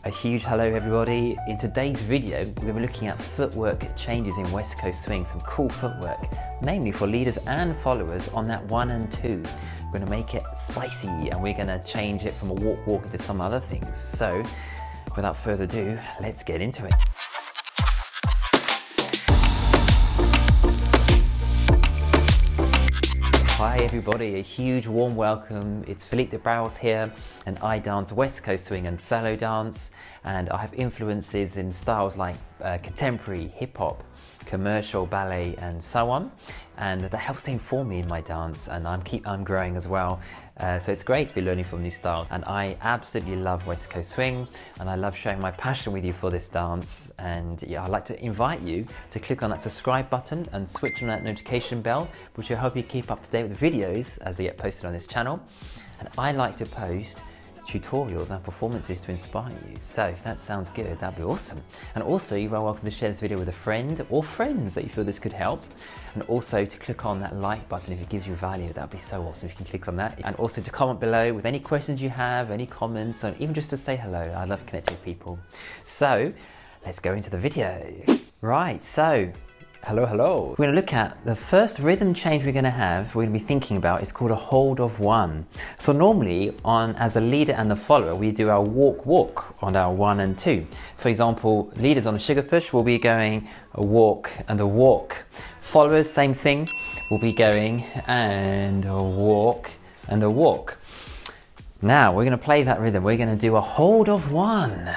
A huge hello everybody. In today's video we're going to be looking at footwork changes in West Coast swing, some cool footwork, namely for leaders and followers on that 1 and 2. We're going to make it spicy and we're going to change it from a walk into some other things. So without further ado, let's get into it. Hi everybody, a huge warm welcome. It's Philippe de Brouwers here and I dance West Coast swing and solo dance, and I have influences in styles like contemporary, hip-hop, commercial, ballet and so on, and that helps to inform me in my dance, and I'm growing as well. So it's great to be learning from these styles, and I absolutely love West Coast swing and I love sharing my passion with you for this dance. And yeah, I'd like to invite you to click on that subscribe button and switch on that notification bell, which will help you keep up to date with videos as they get posted on this channel. And I like to post tutorials and performances to inspire you. So if that sounds good, that'd be awesome. And also you are welcome to share this video with a friend or friends that you feel this could help. And also to click on that like button if it gives you value. That'd be so awesome if you can click on that. And also to comment below with any questions you have, any comments, or even just to say hello. I love connecting with people. So let's go into the video. Right, so hello. We're going to look at the first rhythm change we're going to be thinking about. Is called a hold of 1. So normally as a leader and a follower, we do our walk on our 1 and 2. For example, leaders on a sugar push will be going a walk and a walk. Followers, same thing, will be going and a walk and a walk. Now we're going to play that rhythm. We're going to do a hold of 1.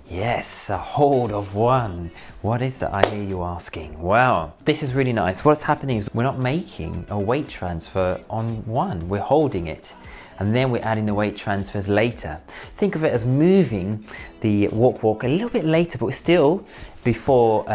Yes, a hold of 1. What is that, I hear you asking? Well, this is really nice. What's happening is we're not making a weight transfer on 1. We're holding it. And then we're adding the weight transfers later. Think of it as moving the walk a little bit later, but still before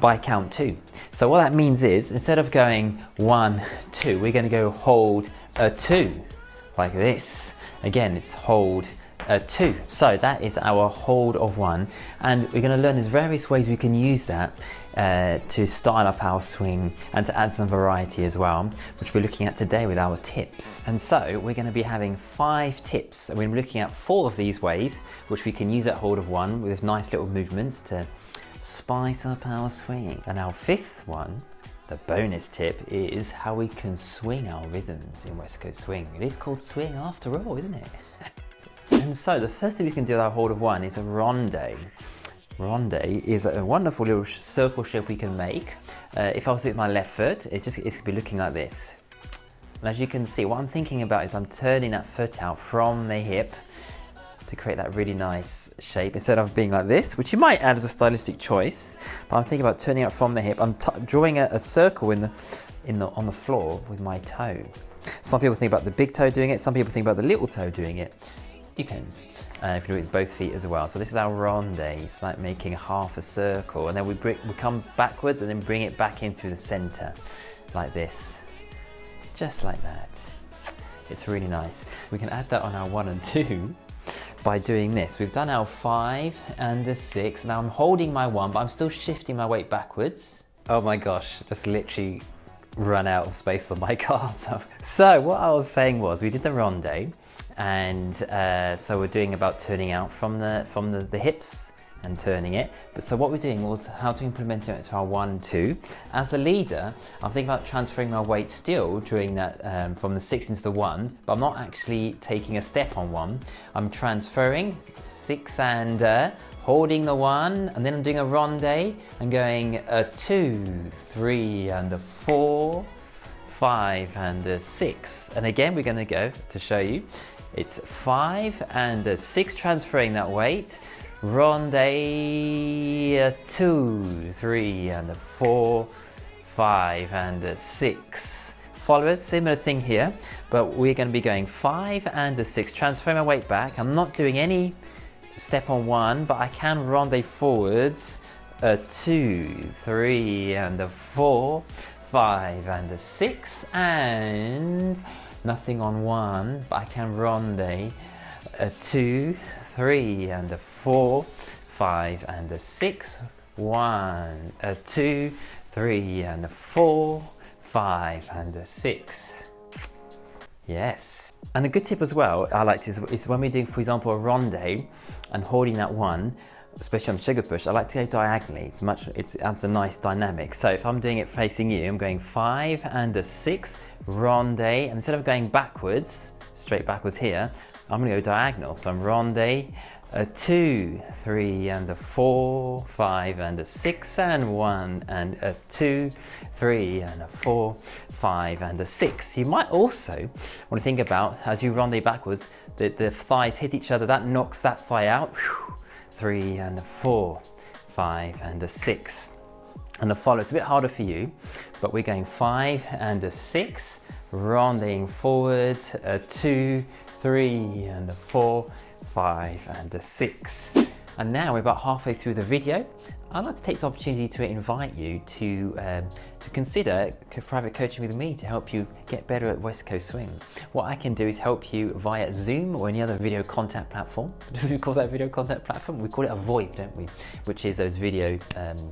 by count 2. So what that means is, instead of going 1, 2, we're going to go hold a 2, like this. Again, it's hold a 2. So that is our hold of 1, and we're going to learn there's various ways we can use that to style up our swing and to add some variety as well, which we're looking at today with our tips. And so we're going to be having 5 tips, and we're looking at 4 of these ways which we can use that hold of 1 with nice little movements to spice up our swing. And our 5th one, the bonus tip, is how we can swing our rhythms in West Coast swing. It is called swing after all, isn't it? And so the first thing we can do with our hold of 1 is a ronde. Ronde is a wonderful little circle shape we can make. If I was with my left foot, it could be looking like this. And as you can see, what I'm thinking about is I'm turning that foot out from the hip to create that really nice shape, instead of being like this, which you might add as a stylistic choice. But I'm thinking about turning out from the hip. I'm drawing a circle on the floor with my toe. Some people think about the big toe doing it. Some people think about the little toe doing it. Depends. If you do it with both feet as well. So this is our ronde. It's like making half a circle, and then we come backwards and then bring it back in through the center, like this, just like that. It's really nice. We can add that on our 1 and 2 by doing this. We've done our 5 and the 6. Now I'm holding my 1, but I'm still shifting my weight backwards. Oh my gosh, just literally run out of space on my card. So what I was saying was, we did the ronde. And so we're doing about turning out from the hips and turning it. But so what we're doing was how to implement it to our 1, 2. As a leader, I'm thinking about transferring my weight still during that from the 6 into the 1, but I'm not actually taking a step on 1. I'm transferring 6 and holding the 1, and then I'm doing a ronde and going a 2, 3 and a 4, 5 and a 6. And again, we're going to go to show you. It's 5 and a 6, transferring that weight. Ronde, 2, 3 and a 4, 5 and a 6. Followers, similar thing here, but we're going to be going 5 and a 6, transferring my weight back. I'm not doing any step on 1, but I can ronde forwards. A 2, 3 and a 4, 5 and a 6, and nothing on 1, but I can ronde a 2, 3 and a 4, 5 and a 6, 1, a 2, 3 and a 4, 5 and a 6. Yes. And a good tip as well, I like to, is when we're doing, for example, a ronde and holding that one, especially on sugar push, I like to go diagonally. It adds a nice dynamic. So if I'm doing it facing you, I'm going 5 and a 6, ronde, and instead of going backwards, straight backwards here, I'm gonna go diagonal. So I'm ronde, a 2, 3 and a 4, 5 and a 6 and 1 and a 2, 3 and a 4, 5 and a 6. You might also want to think about, as you ronde backwards, the thighs hit each other, that knocks that thigh out. 3 and a 4, 5 and a 6. And the follow, it's a bit harder for you, but we're going 5 and a 6, ronding forwards, a 2, 3 and a 4, 5 and a 6. And now we're about halfway through the video. I'd like to take this opportunity to invite you to consider private coaching with me to help you get better at West Coast swing. What I can do is help you via Zoom or any other video content platform. Do we call that video content platform? We call it a VoIP, don't we? Which is those video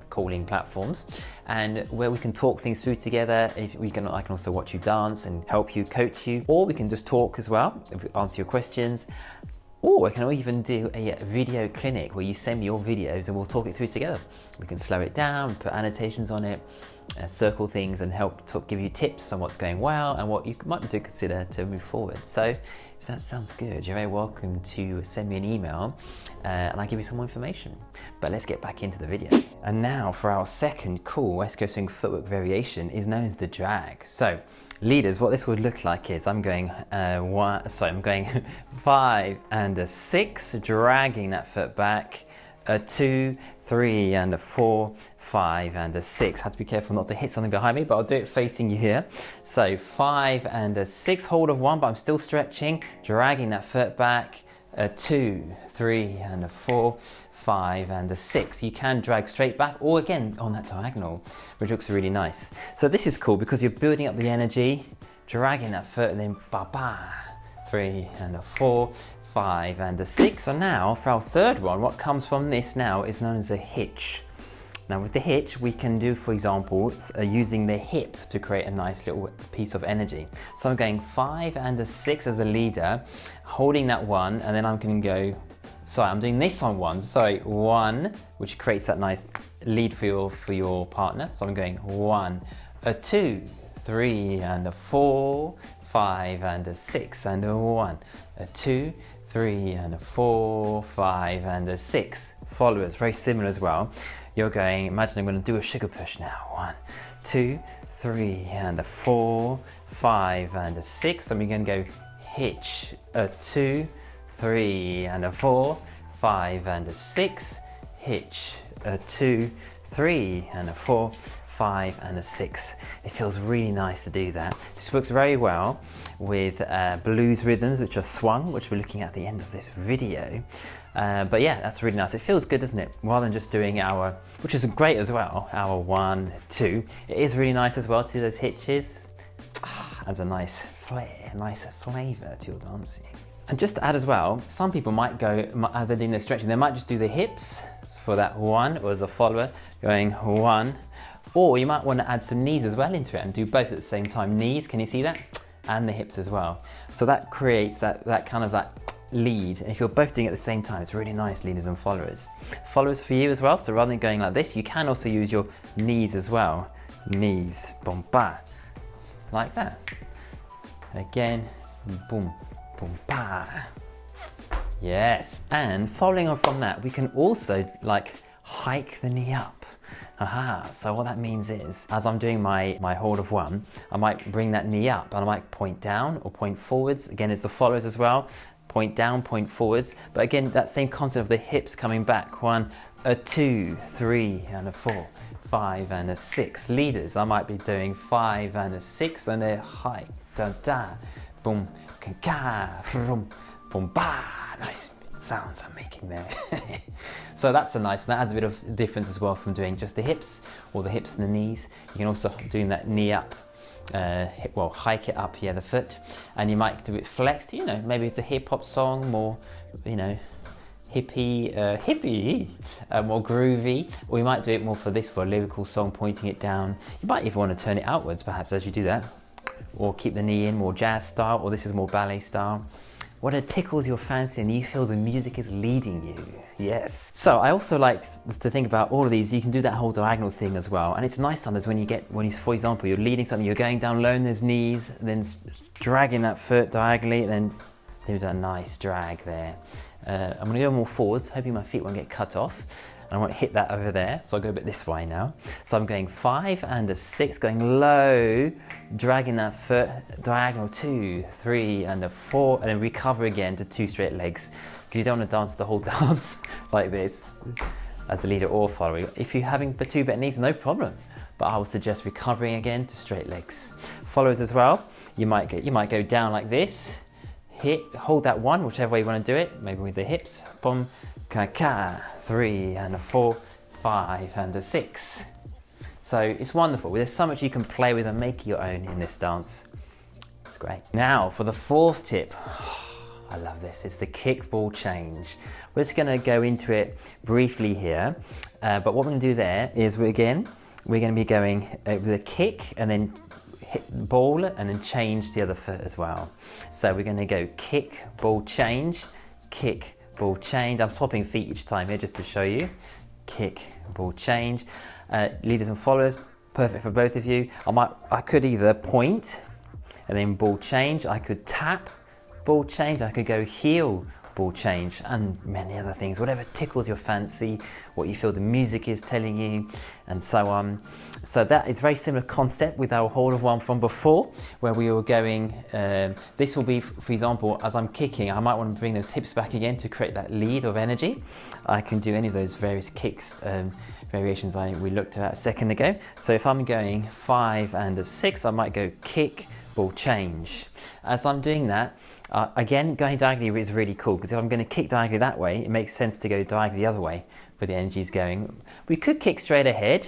calling platforms, and where we can talk things through together. I can also watch you dance and help you, coach you, or we can just talk as well, answer your questions. Or I can even do a video clinic where you send me your videos and we'll talk it through together. We can slow it down, put annotations on it, circle things, and help give you tips on what's going well and what you might need to consider to move forward. So if that sounds good, you're very welcome to send me an email and I'll give you some more information. But let's get back into the video. And now for our second cool West Coast swing footwork variation is known as the drag. So leaders, what this would look like is I'm going 5 and a 6, dragging that foot back, a 2, 3 and a 4, 5 and a 6. Have to be careful not to hit something behind me, but I'll do it facing you here. So 5 and a 6, hold of 1, but I'm still stretching, dragging that foot back, a 2, 3 and a 4, 5 and a 6. You can drag straight back or again on that diagonal, which looks really nice. So this is cool because you're building up the energy, dragging that foot, and then ba-ba, 3 and a 4, 5 and a 6. So now for our third one, what comes from this now is known as a hitch. Now with the hitch, we can do, for example, using the hip to create a nice little piece of energy. So I'm going 5 and a 6 as a leader, holding that 1, and then I'm going to go, sorry, I'm doing this on 1, sorry, 1, which creates that nice lead for your partner. So I'm going 1, a 2, 3 and a 4, 5 and a 6 and a 1, a 2, 3 and a 4, 5 and a 6. Followers, very similar as well. You're going, imagine I'm going to do a sugar push now. 1, 2, 3 and a 4, 5 and a 6. And we're going to go hitch, a 2, 3 and a 4, 5 and a 6, hitch, a 2, 3 and a 4, 5 and a 6. It feels really nice to do that. This works very well with blues rhythms, which are swung, which we're looking at the end of this video. But yeah, that's really nice. It feels good, doesn't it? Rather than just doing our, which is great as well, our 1, 2. It is really nice as well to do those hitches. Adds a nice flair, nicer flavour to your dancing. And just to add as well, some people might go, as they're doing their stretching, they might just do the hips for that 1, or as a follower, going 1. Or you might want to add some knees as well into it and do both at the same time. Knees, can you see that? And the hips as well. So that creates that kind of that lead. And if you're both doing it at the same time, it's really nice, leaders and followers. Followers for you as well. So rather than going like this, you can also use your knees as well. Knees, boom, ba, like that. Again, boom, boom, ba. Yes. And following on from that, we can also like hike the knee up. Aha, so what that means is, as I'm doing my hold of 1, I might bring that knee up and I might point down or point forwards. Again, it's the followers as well. Point down, point forwards. But again, that same concept of the hips coming back. 1, a 2, 3 and a 4, 5 and a 6. Leaders, I might be doing 5 and a 6 and a hike. Da da, boom, ka, boom, boom, ba. Nice sounds I'm making there. So that's a nice one. That adds a bit of difference as well from doing just the hips or the hips and the knees. You can also doing that knee up, hike it up, the foot, and you might do it flexed. You know, maybe it's a hip hop song, more, you know, hippie, more groovy, or you might do it more for a lyrical song, pointing it down. You might even want to turn it outwards, perhaps, as you do that. or keep the knee in, more jazz style, or this is more ballet style. Whatever tickles your fancy and you feel the music is leading you. Yes. So I also like to think about all of these. You can do that whole diagonal thing as well. And it's nice sometimes when you, for example, you're leading something, you're going down low on those knees, then dragging that foot diagonally, and then do that nice drag there. I'm going to go more forwards, hoping my feet won't get cut off. And I won't hit that over there, so I'll go a bit this way now. So I'm going 5 and a 6, going low, dragging that foot, diagonal 2, 3 and a 4, and then recover again to 2 straight legs. Because you don't want to dance the whole dance like this as a leader or follower. If you're having the 2 bent knees, no problem. But I would suggest recovering again to straight legs. Followers as well, you might go down like this, hold that 1, whichever way you want to do it, maybe with the hips, boom, ka, 3 and a 4, 5 and a 6. So it's wonderful. There's so much you can play with and make your own in this dance. It's great. Now for the 4th tip. I love this. It's the kick ball change. We're just going to go into it briefly here, but what we're going to do there is we're going to be going with a kick and then hit the ball and then change the other foot as well. So we're going to go kick, ball, change, kick, ball, change. I'm swapping feet each time here just to show you. Kick, ball, change. Leaders and followers, perfect for both of you. I could either point and then ball change. I could tap, ball change. I could go heel, ball change, and many other things. Whatever tickles your fancy, what you feel the music is telling you, and so on. So that is very similar concept with our hold of 1 from before, where we were going, this will be, for example, as I'm kicking, I might want to bring those hips back again to create that lead of energy. I can do any of those various kicks, variations we looked at a second ago. So if I'm going 5 and a 6, I might go kick, ball, change. As I'm doing that, again, going diagonally is really cool, because if I'm going to kick diagonally that way, it makes sense to go diagonally the other way where the energy is going. We could kick straight ahead,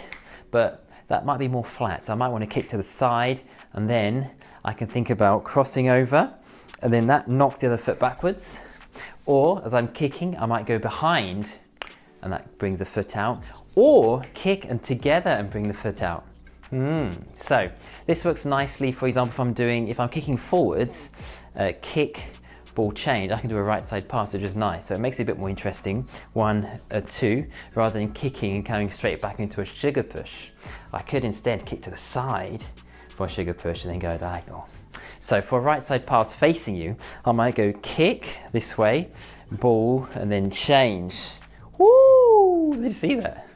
but that might be more flat. So I might want to kick to the side, and then I can think about crossing over, and then that knocks the other foot backwards. Or as I'm kicking, I might go behind, and that brings the foot out. Or kick and together and bring the foot out. So this works nicely. For example, if I'm kicking forwards, kick, ball, change, I can do a right side pass, which is nice. So it makes it a bit more interesting. 1, 2, rather than kicking and coming straight back into a sugar push. I could instead kick to the side for a sugar push and then go diagonal. So for a right side pass facing you, I might go kick this way, ball, and then change. Woo! Did you see that?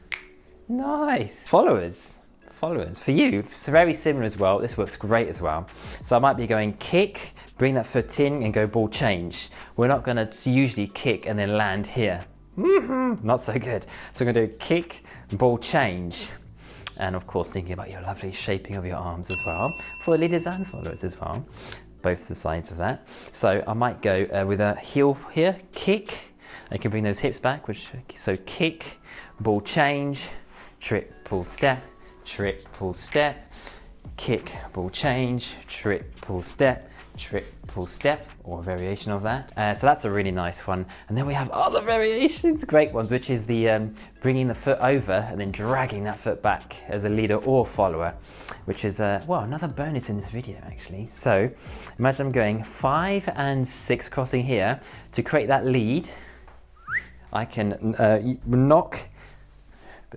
Nice. Followers. For you, it's very similar as well. This works great as well. So I might be going kick, bring that foot in and go ball change. We're not going to usually kick and then land here. Not so good. So I'm going to do kick, ball change. And of course, thinking about your lovely shaping of your arms as well, for leaders and followers as well, both the sides of that. So I might go with a heel here, kick. I can bring those hips back, so kick, ball change, triple step, triple step, kick, ball change, triple step, or a variation of that. So that's a really nice one. And then we have other variations, great ones, which is the bringing the foot over and then dragging that foot back as a leader or follower, which is, well, another bonus in this video actually. So imagine I'm going 5 and 6 crossing here. To create that lead, I can knock,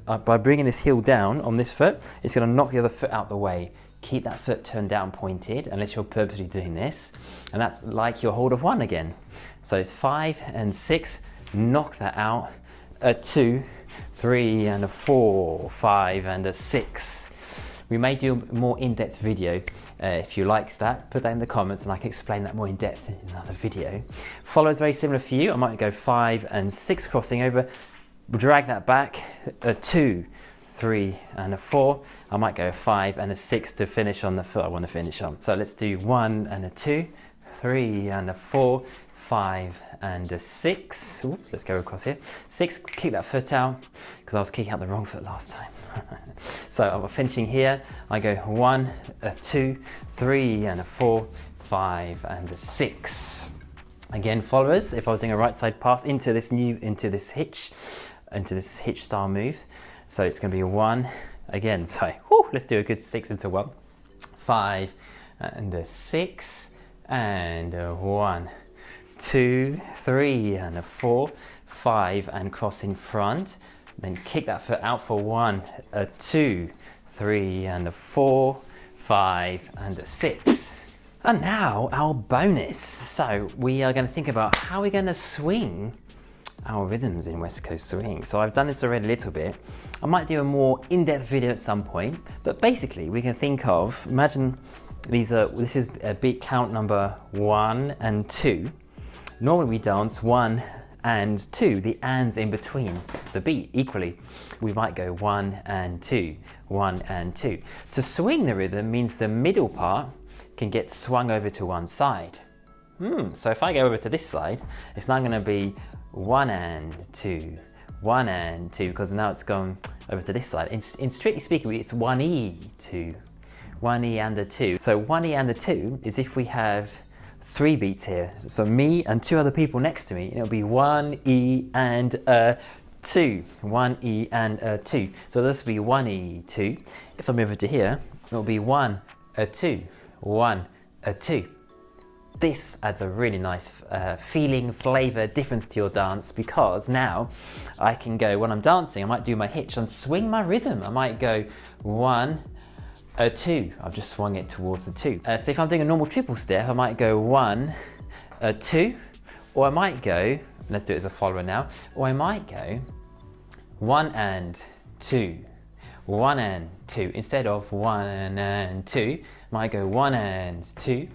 by bringing this heel down on this foot, it's going to knock the other foot out the way. Keep that foot turned down pointed unless you're purposely doing this, and that's like your hold of 1 again. So it's 5 and 6, knock that out, a 2, 3 and a 4, 5 and a 6. We may do a more in-depth video. If you like that, put that in the comments and I can explain that more in depth in another video. Follow is very similar for you. I might go 5 and 6 crossing over, drag that back, a 2, 3 and a 4. I might go a 5 and a 6 to finish on the foot I want to finish on. So let's do 1 and a 2, 3 and a 4, 5 and a 6. Oops, let's go across here. 6, kick that foot out because I was kicking out the wrong foot last time. So I'm finishing here. I go 1, a 2, 3 and a 4, 5 and a 6. Again, followers, if I was doing a right side pass into this hitch style move. So it's going to be 1 again. So let's do a good 6 into 1, 5 and a 6, and a 1, 2, 3, and a 4, 5, and cross in front. Then kick that foot out for 1, a 2, 3, and a 4, 5, and a 6. And now our bonus. So we are going to think about how we're going to swing our rhythms in West Coast Swing. So I've done this already a little bit. I might do a more in-depth video at some point, but basically we can think of, imagine this is a beat count number 1 and 2. Normally we dance 1 and 2, the ands in between the beat equally. We might go 1 and 2, 1 and 2. To swing the rhythm means the middle part can get swung over to one side. So if I go over to this side, it's now going to be 1 and 2, 1 and 2, because now it's gone over to this side. In strictly speaking, it's 1E, 2, 1E and a 2. So 1E and a 2 is if we have 3 beats here. So me and 2 other people next to me, and it'll be 1E and a 2, 1E and a 2. So this will be 1E, 2. If I move it to here, it'll be 1, a 2, 1, a 2. This adds a really nice feeling, flavour, difference to your dance, because now I can go, when I'm dancing, I might do my hitch and swing my rhythm. I might go 1, a 2. I've just swung it towards the 2. So if I'm doing a normal triple step, I might go 1, a 2, or I might go, let's do it as a follower now, or I might go 1 and 2, 1 and 2. Instead of 1 and 2, I might go 1 and 2,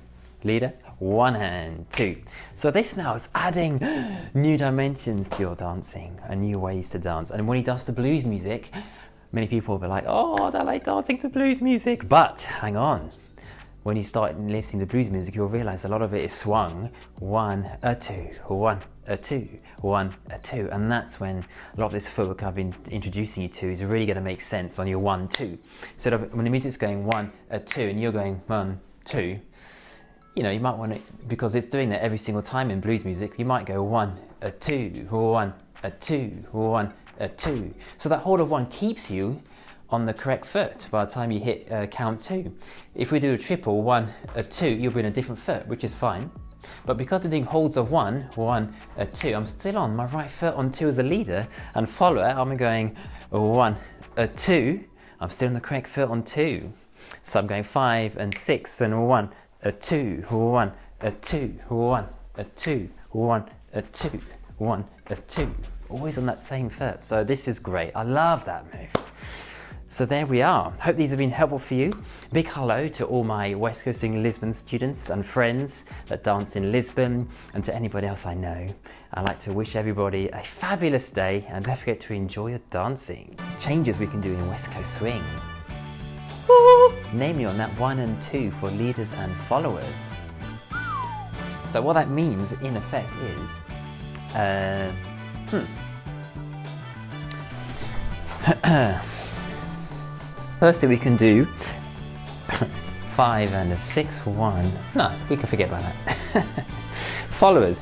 leader, 1 and 2. So this now is adding new dimensions to your dancing and new ways to dance. And when he does the blues music, many people will be like, oh, I like dancing to blues music. But hang on, when you start listening to blues music, you'll realize a lot of it is swung 1, a 2, 1, a 2, 1, a 2. And that's when a lot of this footwork I've been introducing you to is really going to make sense on your 1, 2. Instead of when the music's going 1, a 2, and you're going 1, 2, you know, you might want to, because it's doing that every single time in blues music, you might go 1, a 2, 1, a 2, 1, a 2. So that hold of 1 keeps you on the correct foot by the time you hit count 2. If we do a triple 1, a 2, you'll be in a different foot, which is fine. But because we're doing holds of 1, 1, a 2, I'm still on my right foot on 2 as a leader, and follower, I'm going 1, a 2, I'm still on the correct foot on 2. So I'm going 5 and 6 and 1, a 2, 1, a 2, 1, a 2, 1, a 2, 1, a 2. Always on that same foot. So this is great. I love that move. So there we are. Hope these have been helpful for you. Big hello to all my West Coast Swing Lisbon students and friends that dance in Lisbon, and to anybody else I know. I'd like to wish everybody a fabulous day, and don't forget to enjoy your dancing. Changes we can do in West Coast Swing. Namely on that 1 and 2 for leaders and followers. So what that means in effect is, first thing we can do 5 and a 6, 1. No, we can forget about that. Followers.